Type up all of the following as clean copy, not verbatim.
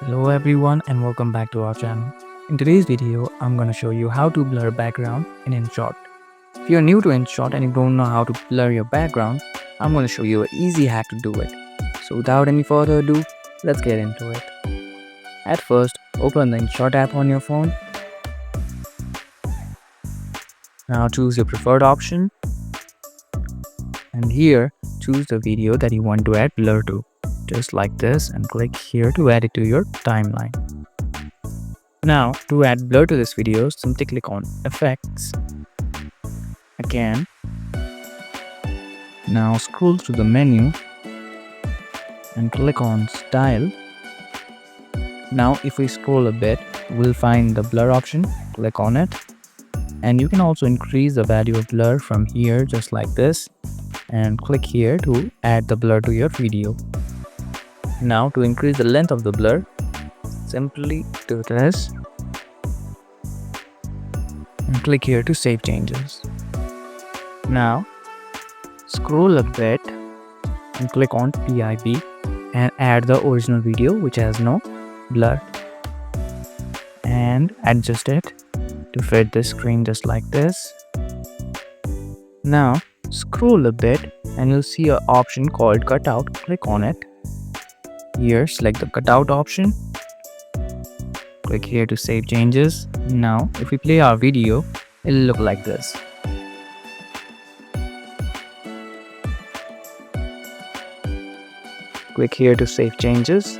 Hello everyone and welcome back to our channel. In today's video, I'm going to show you how to blur background in InShot. If you're new to InShot and you don't know how to blur your background, I'm going to show you an easy hack to do it. So without any further ado, let's get into it. At first, open the InShot app on your phone. Now choose your preferred option. And here, choose the video that you want to add blur to. Just like this, and click here to add it to your timeline. Now to add blur to this video, simply click on Effects. Again. Now scroll to the menu and click on Style. Now if we scroll a bit, we'll find the blur option. Click on it. And you can also increase the value of blur from here just like this. And click here to add the blur to your video. Now to increase the length of the blur, simply do this and click here to save changes. Now scroll a bit and click on PIB and add the original video which has no blur and adjust it to fit the screen just like this. Now scroll a bit and you'll see an option called cutout. Click on it. Here select the cutout option. Click here to save changes. Now if we play our video, it'll look like this. Click here to save changes.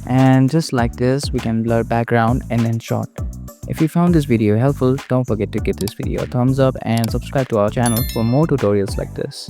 And just like this, we can blur background in InShot. If you found this video helpful, don't forget to give this video a thumbs up and subscribe to our channel for more tutorials like this.